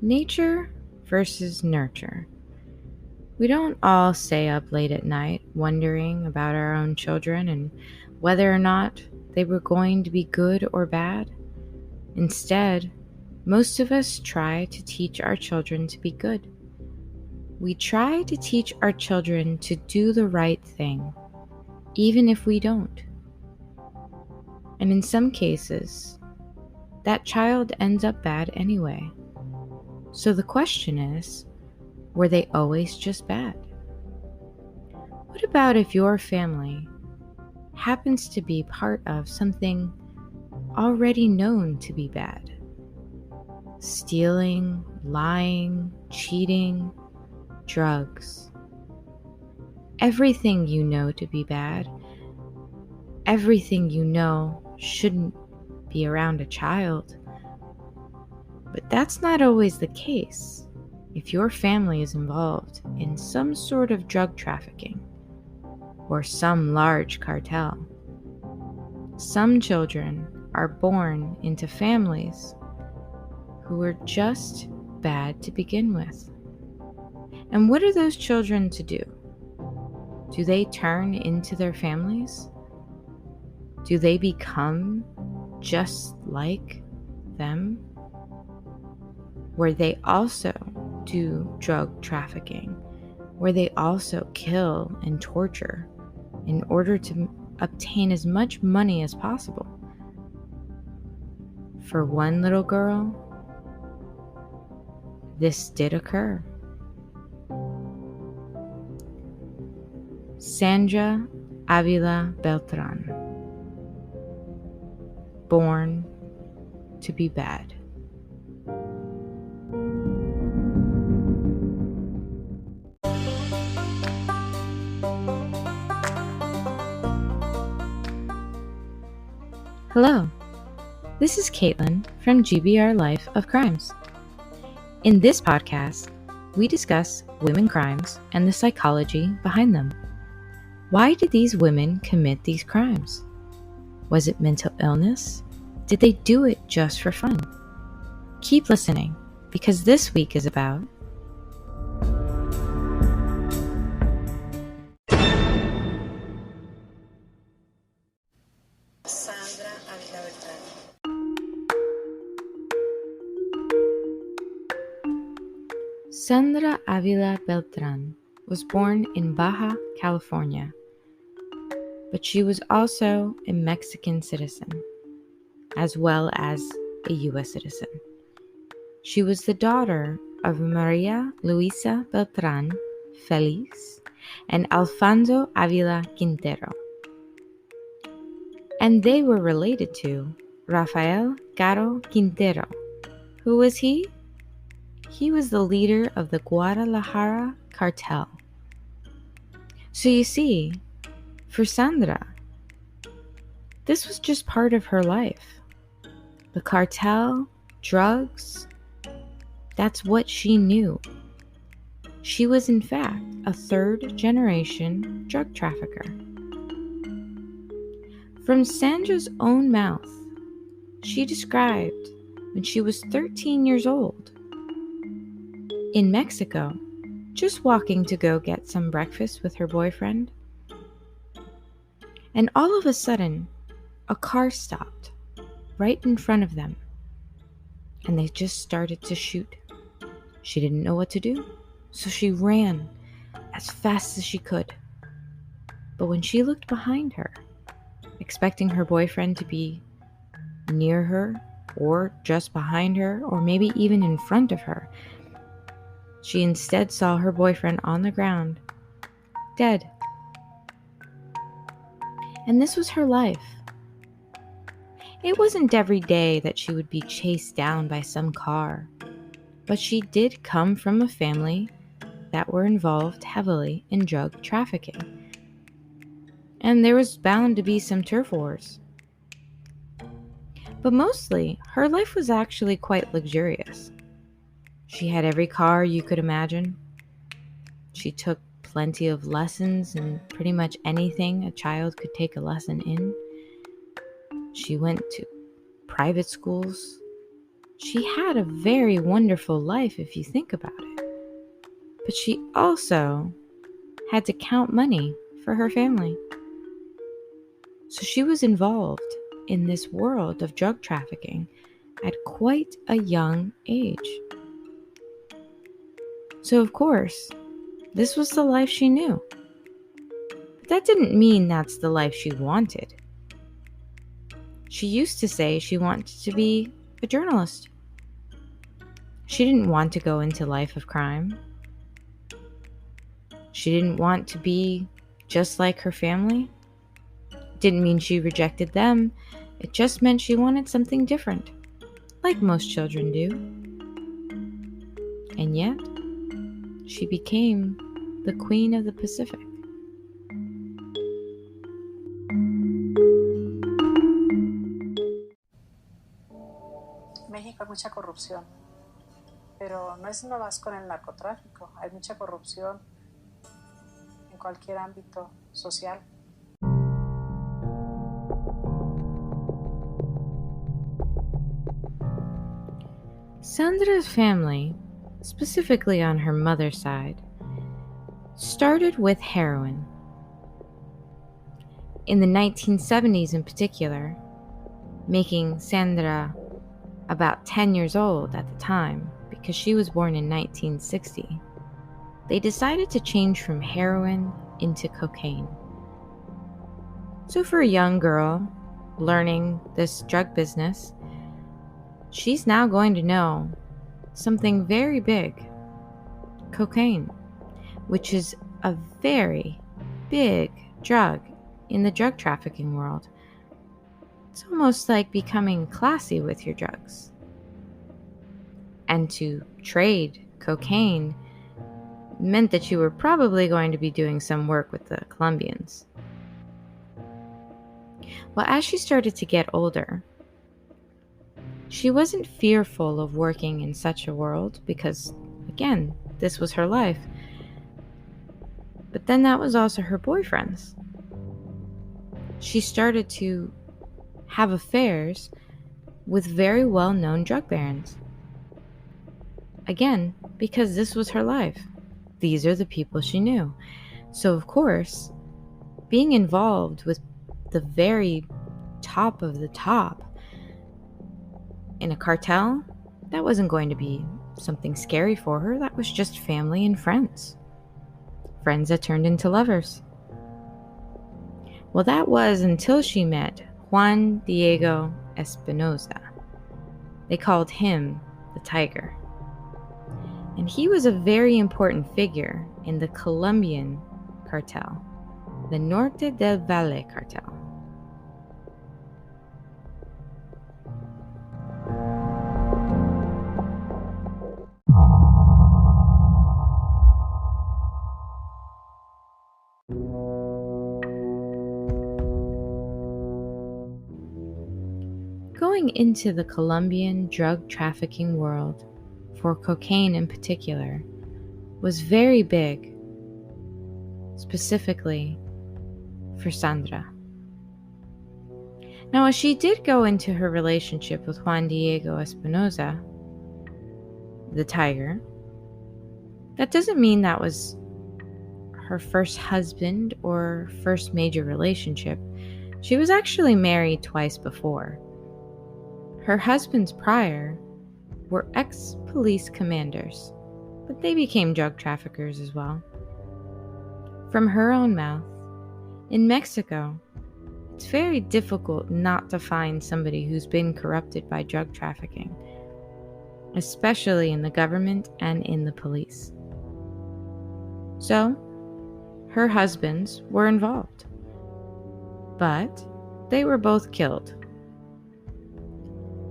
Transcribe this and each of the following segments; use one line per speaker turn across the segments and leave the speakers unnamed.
Nature versus nurture. We don't all stay up late at night wondering about our own children and whether or not they were going to be good or bad. Instead, most of us try to teach our children to be good. We try to teach our children to do the right thing, even if we don't. And in some cases, that child ends up bad anyway. So the question is, were they always just bad? What about if your family happens to be part of something already known to be bad? Stealing, lying, cheating, drugs. Everything you know to be bad, everything you know shouldn't be around a child. But that's not always the case if your family is involved in some sort of drug trafficking or some large cartel. Some children are born into families who are just bad to begin with. And what are those children to do? Do they turn into their families? Do they become just like them? Where they also do drug trafficking, where they also kill and torture in order to obtain as much money as possible. For one little girl, this did occur. Sandra Avila Beltran, born to be bad. Hello, this is Caitlin from GBRLIFE of Crimes. In this podcast, we discuss women crimes and the psychology behind them. Why did these women commit these crimes? Was it mental illness? Did they do it just for fun? Keep listening, because this week is about
Sandra Avila Beltran.
Sandra Avila Beltran was born in Baja California, but she was also a Mexican citizen, as well as a U.S. citizen. She was the daughter of Maria Luisa Beltran Feliz and Alfonso Avila Quintero. And they were related to Rafael Caro Quintero. Who was he? He was the leader of the Guadalajara cartel. So you see, for Sandra, this was just part of her life. The cartel, drugs, that's what she knew. She was in fact a third-generation drug trafficker. From Sandra's own mouth, she described when she was 13 years old, in Mexico, just walking to go get some breakfast with her boyfriend. And all of a sudden, a car stopped right in front of them, and they just started to shoot. She didn't know what to do, so she ran as fast as she could. But when she looked behind her, expecting her boyfriend to be near her, or just behind her, or maybe even in front of her, she instead saw her boyfriend on the ground, dead. And this was her life. It wasn't every day that she would be chased down by some car, but she did come from a family that were involved heavily in drug trafficking. And there was bound to be some turf wars. But mostly, her life was actually quite luxurious. She had every car you could imagine. She took plenty of lessons in pretty much anything a child could take a lesson in. She went to private schools. She had a very wonderful life if you think about it. But she also had to count money for her family. So she was involved in this world of drug trafficking at quite a young age. So of course, this was the life she knew. But that didn't mean that's the life she wanted. She used to say she wanted to be a journalist. She didn't want to go into life of crime. She didn't want to be just like her family. It didn't mean she rejected them. It just meant she wanted something different, like most children do. And yet, she became the Queen of the Pacific.
México hay mucha corrupción, pero no es nomás con el narcotráfico, hay mucha corrupción en cualquier ámbito social.
Sandra's family, specifically on her mother's side, started with heroin. In the 1970s in particular, making Sandra about 10 years old at the time because she was born in 1960, they decided to change from heroin into cocaine. So for a young girl learning this drug business, she's now going to know something very big: cocaine, which is a very big drug in the drug trafficking world. It's almost like becoming classy with your drugs. And to trade cocaine meant that you were probably going to be doing some work with the Colombians. Well, as she started to get older, she wasn't fearful of working in such a world because, again, this was her life. But then that was also her boyfriend's. She started to have affairs with very well-known drug barons. Again, because this was her life. These are the people she knew. So of course, being involved with the very top of the top in a cartel, that wasn't going to be something scary for her. That was just family and friends. Friends that turned into lovers. Well, that was until she met Juan Diego Espinosa. They called him the Tiger. And he was a very important figure in the Colombian cartel, the Norte del Valle cartel. Going into the Colombian drug trafficking world, for cocaine in particular, was very big, specifically for Sandra. Now, as she did go into her relationship with Juan Diego Espinosa, the Tiger, that doesn't mean that was her first husband or first major relationship. She was actually married twice before. Her husbands prior were ex-police commanders, but they became drug traffickers as well. From her own mouth, in Mexico, it's very difficult not to find somebody who's been corrupted by drug trafficking, especially in the government and in the police. So, her husbands were involved, but they were both killed.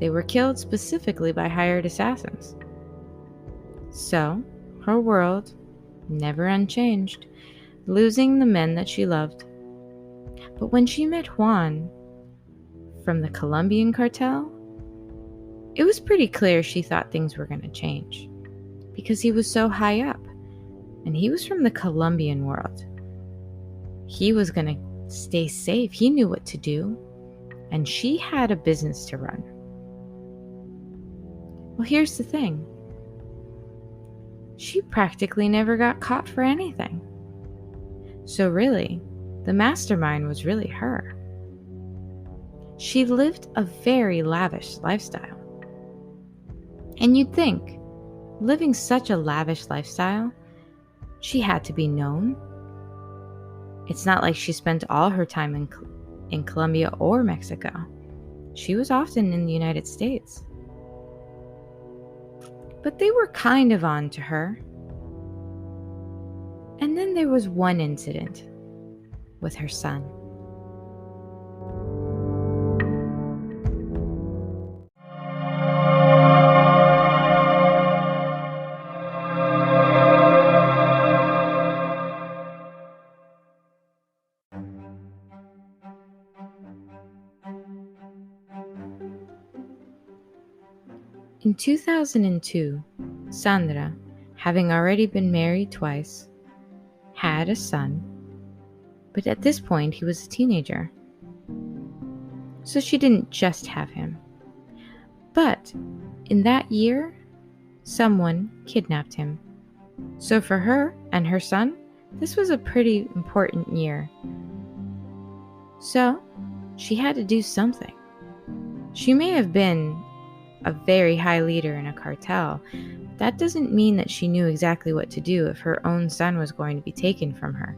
They were killed specifically by hired assassins. So, her world never unchanged, losing the men that she loved. But when she met Juan from the Colombian cartel, it was pretty clear she thought things were going to change because he was so high up and he was from the Colombian world. He was going to stay safe. He knew what to do, and she had a business to run. Well, here's the thing. She practically never got caught for anything. So really, the mastermind was really her. She lived a very lavish lifestyle. And you'd think, living such a lavish lifestyle, she had to be known. It's not like she spent all her time in Colombia or Mexico. She was often in the United States. But they were kind of on to her. And then there was one incident with her son. In 2002, Sandra, having already been married twice, had a son, but at this point he was a teenager. So she didn't just have him. But in that year, someone kidnapped him. So for her and her son, this was a pretty important year. So she had to do something. She may have been a very high leader in a cartel. That doesn't mean that she knew exactly what to do if her own son was going to be taken from her.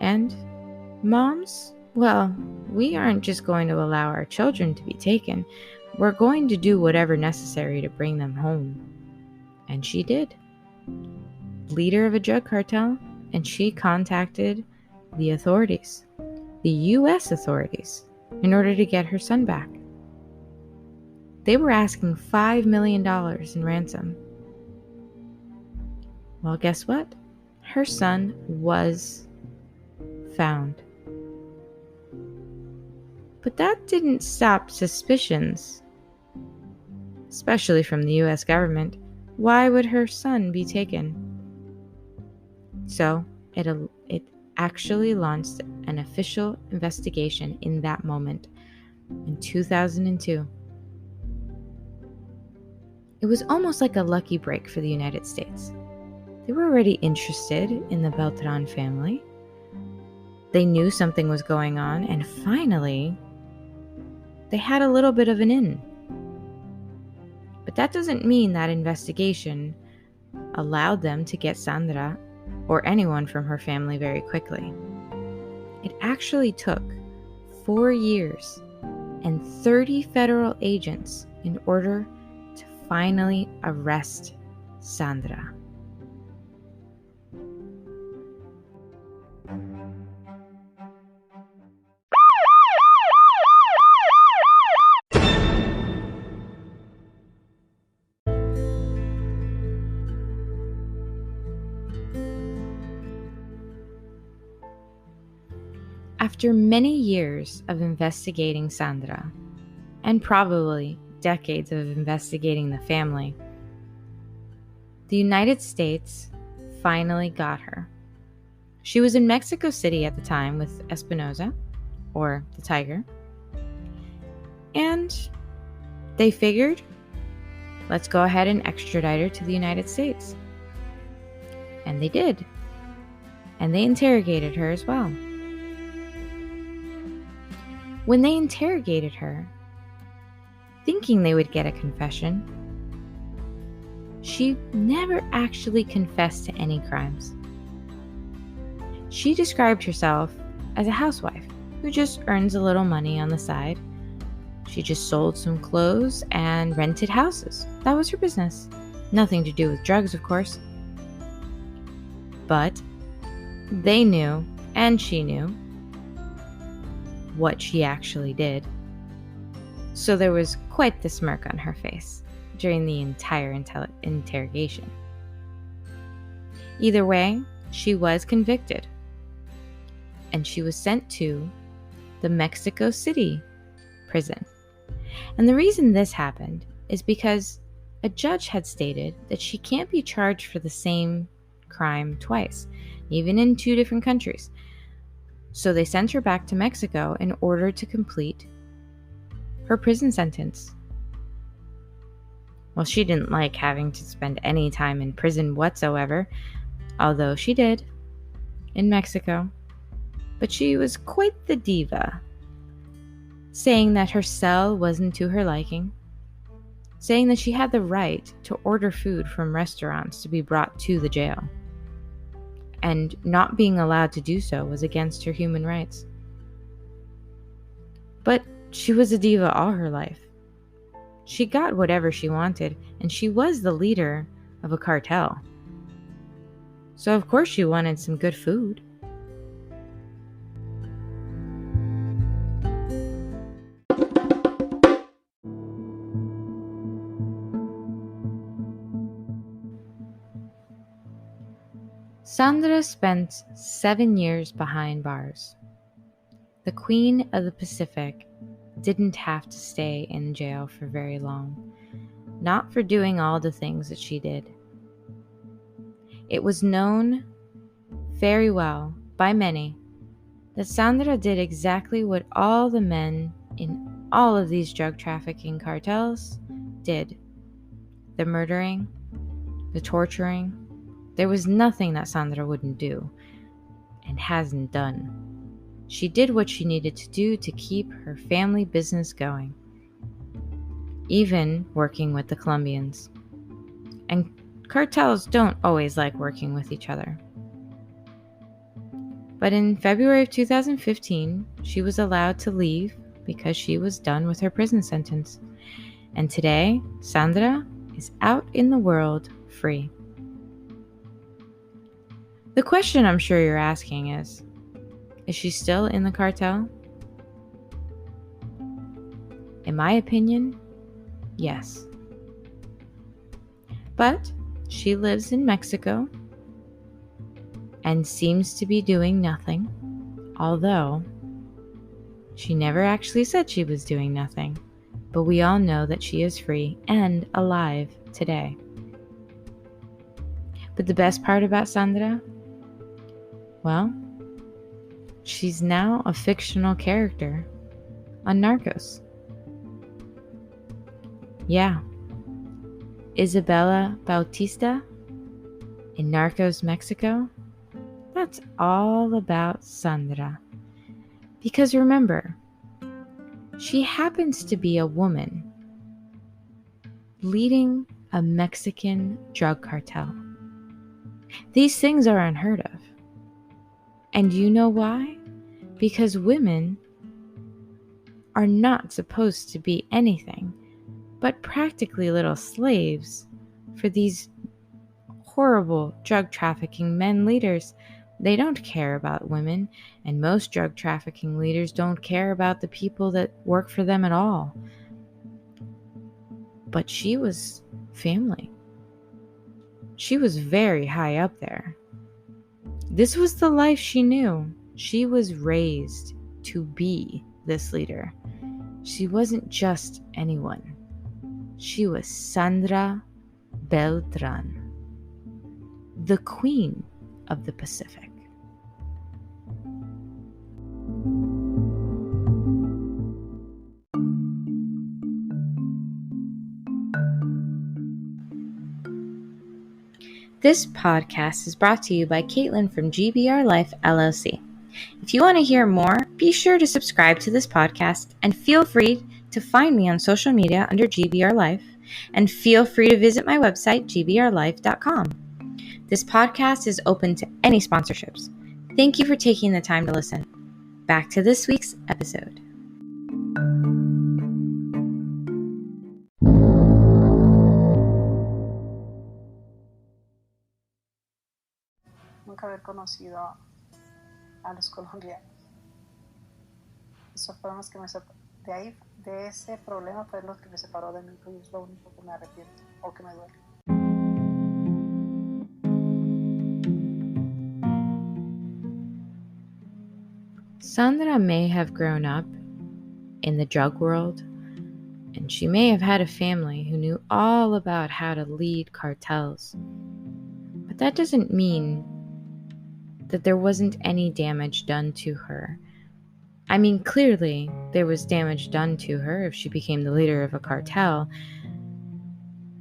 And moms, well, we aren't just going to allow our children to be taken. We're going to do whatever necessary to bring them home. And she did. Leader of a drug cartel, and she contacted the authorities, the US authorities, in order to get her son back. They were asking $5 million in ransom. Well, guess what? Her son was found. But that didn't stop suspicions, especially from the US government. Why would her son be taken? So it actually launched an official investigation in that moment, in 2002. It was almost like a lucky break for the United States. They were already interested in the Beltran family. They knew something was going on, and finally, they had a little bit of an in. But that doesn't mean that investigation allowed them to get Sandra or anyone from her family very quickly. It actually took 4 years and 30 federal agents in order to finally arrest Sandra. After many years of investigating Sandra, and probably decades of investigating the family, the United States finally got her. She was in Mexico City at the time with Espinosa, or the Tiger, and they figured, let's go ahead and extradite her to the United States. And they did. And they interrogated her as well. When they interrogated her, thinking they would get a confession, she never actually confessed to any crimes. She described herself as a housewife who just earns a little money on the side. She just sold some clothes and rented houses. That was her business. Nothing to do with drugs, of course. But they knew, and she knew, what she actually did. So there was quite the smirk on her face during the entire interrogation. Either way, she was convicted, and she was sent to the Mexico City prison. And the reason this happened is because a judge had stated that she can't be charged for the same crime twice, even in 2 different countries. So they sent her back to Mexico in order to complete her prison sentence. Well, she didn't like having to spend any time in prison whatsoever, although she did, in Mexico. But she was quite the diva, saying that her cell wasn't to her liking, saying that she had the right to order food from restaurants to be brought to the jail, and not being allowed to do so was against her human rights. But she was a diva all her life. She got whatever she wanted, and she was the leader of a cartel. So of course she wanted some good food. Sandra spent 7 years behind bars. The Queen of the Pacific didn't have to stay in jail for very long, not for doing all the things that she did. It was known very well by many that Sandra did exactly what all the men in all of these drug trafficking cartels did. The murdering, the torturing. There was nothing that Sandra wouldn't do and hasn't done. She did what she needed to do to keep her family business going, even working with the Colombians. And cartels don't always like working with each other. But in February of 2015, she was allowed to leave because she was done with her prison sentence. And today, Sandra is out in the world free. The question I'm sure you're asking is she still in the cartel? In my opinion, yes. But she lives in Mexico and seems to be doing nothing, although she never actually said she was doing nothing. But we all know that she is free and alive today. But the best part about Sandra? Well, she's now a fictional character on Narcos. Yeah, Isabela Bautista in Narcos Mexico, that's all about Sandra. Because remember, she happens to be a woman leading a Mexican drug cartel. These things are unheard of. And you know why? Because women are not supposed to be anything but practically little slaves for these horrible drug trafficking men leaders. They don't care about women, and most drug trafficking leaders don't care about the people that work for them at all. But she was family. She was very high up there. This was the life she knew. She was raised to be this leader. She wasn't just anyone. She was Sandra Beltran, the Queen of the Pacific. This podcast is brought to you by Caitlin from GBRLIFE LLC. If you want to hear more, be sure to subscribe to this podcast and feel free to find me on social media under GBRLIFE, and feel free to visit my website, gbrlife.com. This podcast is open to any sponsorships. Thank you for taking the time to listen. Back to this week's episode.
Nunca haber conocido a los colombianos. Eso fueron los que me de ahí, de ese problema fue lo que me separó de mí, y es lo único que me arrepiento o que me duele.
Sandra may have grown up in the drug world, and she may have had a family who knew all about how to lead cartels. But that doesn't mean that there wasn't any damage done to her. I mean, clearly there was damage done to her if she became the leader of a cartel.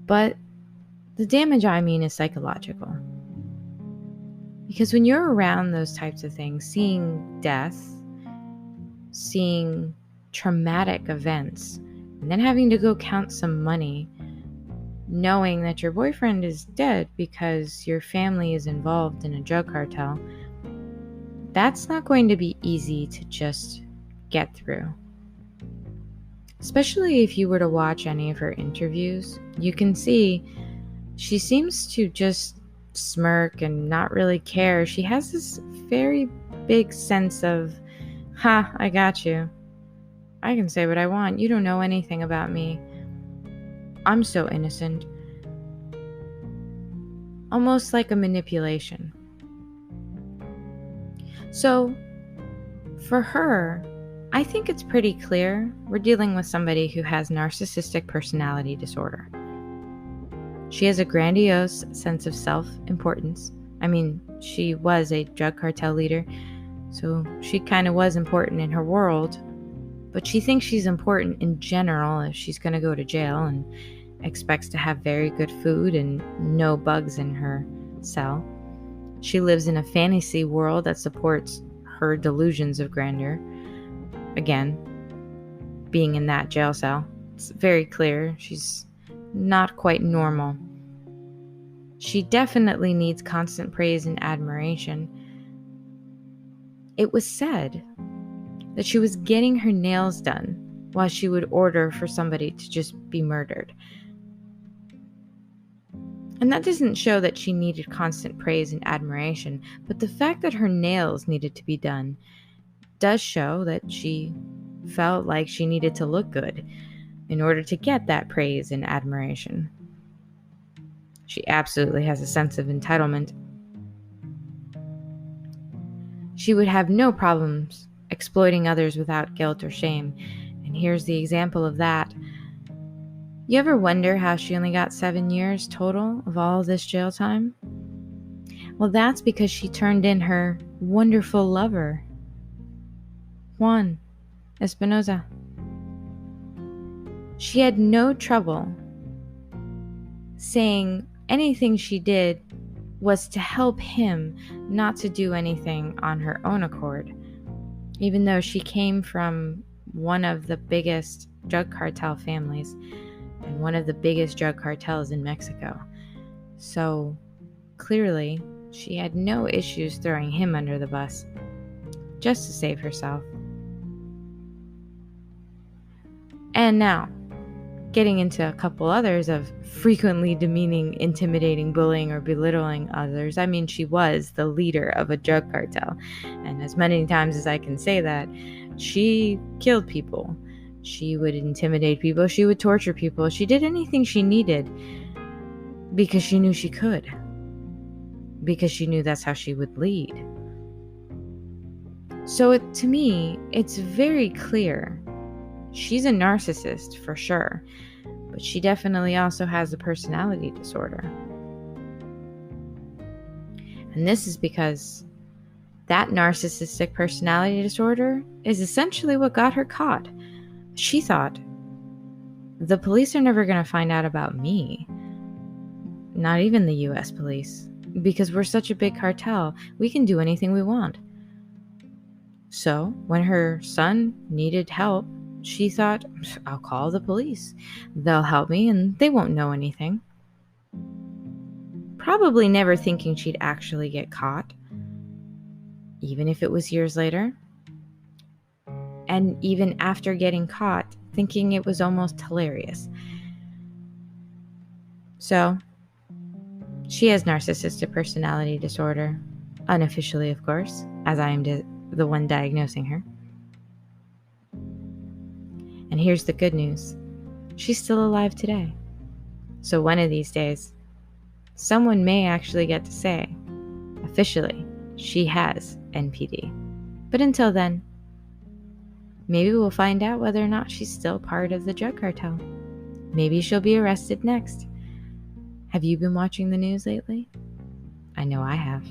But the damage I mean is psychological. Because when you're around those types of things, seeing death, seeing traumatic events, and then having to go count some money, knowing that your boyfriend is dead because your family is involved in a drug cartel, that's not going to be easy to just get through. Especially if you were to watch any of her interviews, you can see she seems to just smirk and not really care. She has this very big sense of, I got you. I can say what I want. You don't know anything about me. I'm so innocent. Almost like a manipulation. So, for her, I think it's pretty clear we're dealing with somebody who has narcissistic personality disorder. She has a grandiose sense of self-importance. I mean, she was a drug cartel leader, so she kind of was important in her world, but she thinks she's important in general if she's going to go to jail, and expects to have very good food and no bugs in her cell. She lives in a fantasy world that supports her delusions of grandeur. Again, being in that jail cell, it's very clear she's not quite normal. She definitely needs constant praise and admiration. It was said that she was getting her nails done while she would order for somebody to just be murdered. And that doesn't show that she needed constant praise and admiration, but the fact that her nails needed to be done does show that she felt like she needed to look good in order to get that praise and admiration. She absolutely has a sense of entitlement. She would have no problems exploiting others without guilt or shame, and here's the example of that. You ever wonder how she only got 7 years total of all this jail time? Well, that's because she turned in her wonderful lover, Juan Espinoza. She had no trouble saying anything she did was to help him, not to do anything on her own accord, even though she came from one of the biggest drug cartel families and one of the biggest drug cartels in Mexico. So clearly, she had no issues throwing him under the bus, just to save herself. And now, getting into a couple others of frequently demeaning, intimidating, bullying, or belittling others. I mean, she was the leader of a drug cartel. And as many times as I can say that, she killed people. She would intimidate people. She would torture people. She did anything she needed because she knew she could. Because she knew that's how she would lead. So to me, it's very clear. She's a narcissist for sure, but she definitely also has a personality disorder. And this is because that narcissistic personality disorder is essentially what got her caught. She thought, the police are never going to find out about me. Not even the US police, because we're such a big cartel. We can do anything we want. So when her son needed help, she thought, I'll call the police. They'll help me and they won't know anything. Probably never thinking she'd actually get caught, even if it was years later. And even after getting caught, thinking it was almost hilarious. So, she has narcissistic personality disorder, unofficially, of course, as I am the one diagnosing her. And here's the good news. She's still alive today. So one of these days, someone may actually get to say, officially, she has NPD. But until then, maybe we'll find out whether or not she's still part of the drug cartel. Maybe she'll be arrested next. Have you been watching the news lately? I know I have.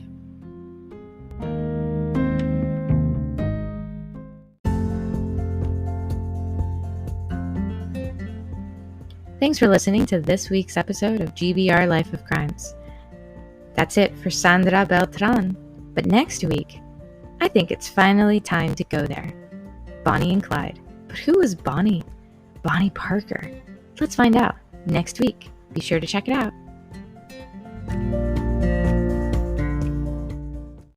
Thanks for listening to this week's episode of GBR Life of Crimes. That's it for Sandra Beltran. But next week, I think it's finally time to go there. Bonnie and Clyde. But who was Bonnie? Bonnie Parker. Let's find out next week. Be sure to check it out.